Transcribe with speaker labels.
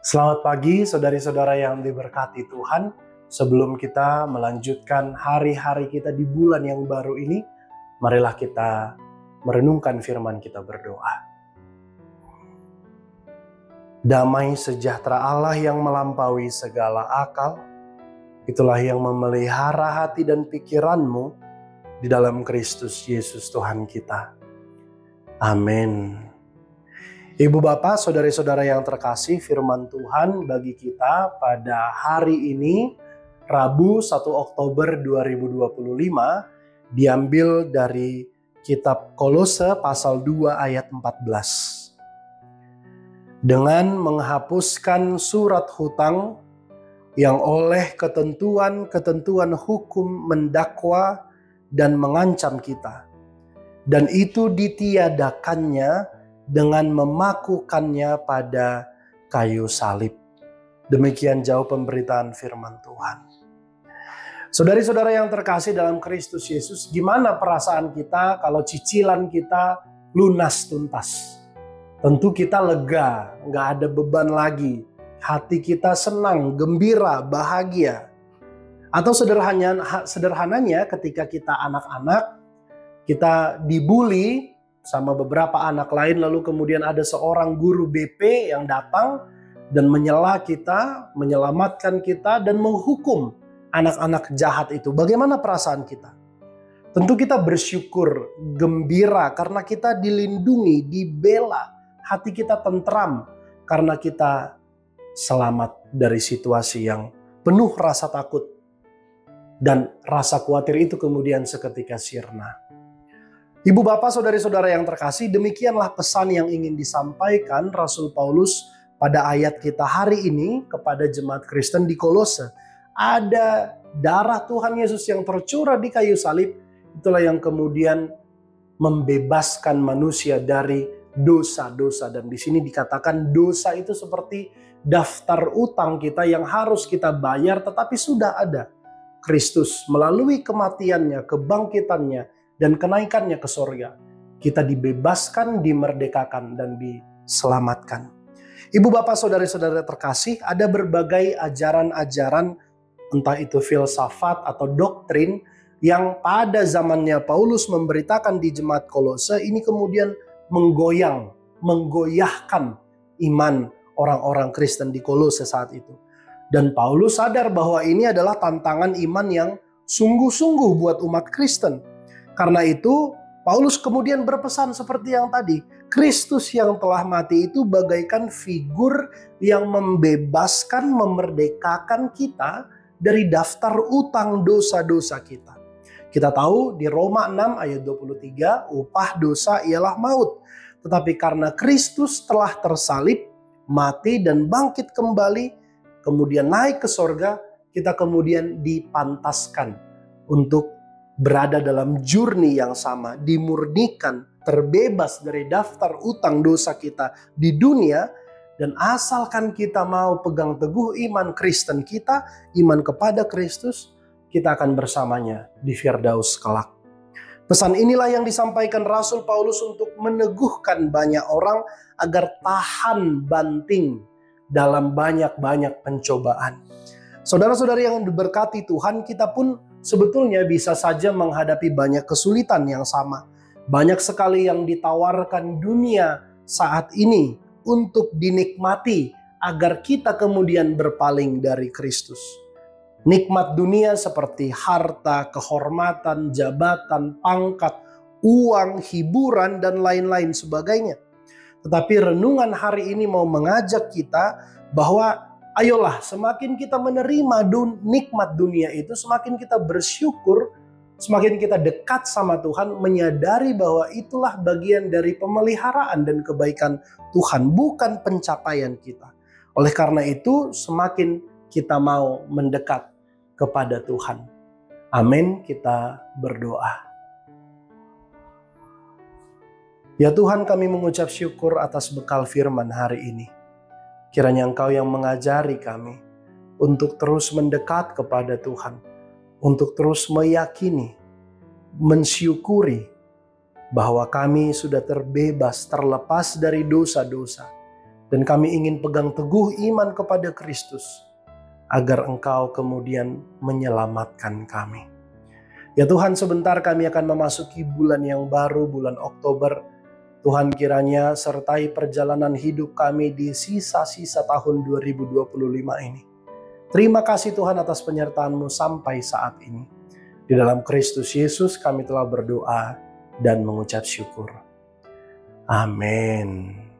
Speaker 1: Selamat pagi saudari-saudara yang diberkati Tuhan. Sebelum kita melanjutkan hari-hari kita di bulan yang baru ini, marilah kita merenungkan firman, kita berdoa. Damai sejahtera Allah yang melampaui segala akal, itulah yang memelihara hati dan pikiranmu di dalam Kristus Yesus Tuhan kita. Amin. Ibu bapak, saudara-saudara yang terkasih, firman Tuhan bagi kita pada hari ini, Rabu 1 Oktober 2025, diambil dari kitab Kolose pasal 2 ayat 14. Dengan menghapuskan surat hutang yang oleh ketentuan-ketentuan hukum mendakwa dan mengancam kita, dan itu ditiadakannya dengan memakukannya pada kayu salib. Demikian jauh pemberitaan firman Tuhan. Saudari-saudara yang terkasih dalam Kristus Yesus, gimana perasaan kita kalau cicilan kita lunas tuntas? Tentu kita lega, nggak ada beban lagi. Hati kita senang, gembira, bahagia. Atau sederhananya ketika kita anak-anak, kita dibully sama beberapa anak lain, lalu kemudian ada seorang guru BP yang datang dan menyela kita, menyelamatkan kita, dan menghukum anak-anak jahat itu. Bagaimana perasaan kita? Tentu kita bersyukur, gembira karena kita dilindungi, dibela. Hati kita tentram karena kita selamat dari situasi yang penuh rasa takut. Dan rasa khawatir itu kemudian seketika sirna. Ibu bapak, saudari-saudara yang terkasih, demikianlah pesan yang ingin disampaikan Rasul Paulus pada ayat kita hari ini kepada jemaat Kristen di Kolose. Ada darah Tuhan Yesus yang tercurah di kayu salib, itulah yang kemudian membebaskan manusia dari dosa-dosa. Dan di sini dikatakan dosa itu seperti daftar utang kita yang harus kita bayar, tetapi sudah ada Kristus melalui kematiannya, kebangkitannya, dan kenaikannya ke sorga. Kita dibebaskan, dimerdekakan, dan diselamatkan. Ibu bapak, saudara-saudara terkasih, ada berbagai ajaran-ajaran, entah itu filsafat atau doktrin, yang pada zamannya Paulus memberitakan di jemaat Kolose, ini kemudian menggoyahkan iman orang-orang Kristen di Kolose saat itu. Dan Paulus sadar bahwa ini adalah tantangan iman yang sungguh-sungguh buat umat Kristen. Karena itu, Paulus kemudian berpesan seperti yang tadi. Kristus yang telah mati itu bagaikan figur yang membebaskan, memerdekakan kita dari daftar utang dosa-dosa kita. Kita tahu di Roma 6 ayat 23, upah dosa ialah maut. Tetapi karena Kristus telah tersalib, mati dan bangkit kembali, kemudian naik ke sorga, kita kemudian dipantaskan untuk berada dalam journey yang sama, dimurnikan, terbebas dari daftar utang dosa kita di dunia, dan asalkan kita mau pegang teguh iman Kristen kita, iman kepada Kristus, kita akan bersamanya di Firdaus kelak. Pesan inilah yang disampaikan Rasul Paulus untuk meneguhkan banyak orang agar tahan banting dalam banyak-banyak pencobaan. Saudara-saudari yang diberkati Tuhan, kita pun sebetulnya bisa saja menghadapi banyak kesulitan yang sama. Banyak sekali yang ditawarkan dunia saat ini untuk dinikmati agar kita kemudian berpaling dari Kristus. Nikmat dunia seperti harta, kehormatan, jabatan, pangkat, uang, hiburan, dan lain-lain sebagainya. Tetapi renungan hari ini mau mengajak kita bahwa ayolah, semakin kita menerima nikmat dunia itu, semakin kita bersyukur, semakin kita dekat sama Tuhan, menyadari bahwa itulah bagian dari pemeliharaan dan kebaikan Tuhan, bukan pencapaian kita. Oleh karena itu, semakin kita mau mendekat kepada Tuhan. Amin, kita berdoa. Ya Tuhan, kami mengucap syukur atas bekal firman hari ini. Kiranya Engkau yang mengajari kami untuk terus mendekat kepada Tuhan, untuk terus meyakini, mensyukuri bahwa kami sudah terbebas, terlepas dari dosa-dosa, Dan kami ingin pegang teguh iman kepada Kristus, agar Engkau kemudian menyelamatkan kami. Ya Tuhan, sebentar kami akan memasuki bulan yang baru, bulan Oktober. Tuhan kiranya sertai perjalanan hidup kami di sisa-sisa tahun 2025 ini. Terima kasih Tuhan atas penyertaan-Mu sampai saat ini. Di dalam Kristus Yesus kami telah berdoa dan mengucap syukur. Amin.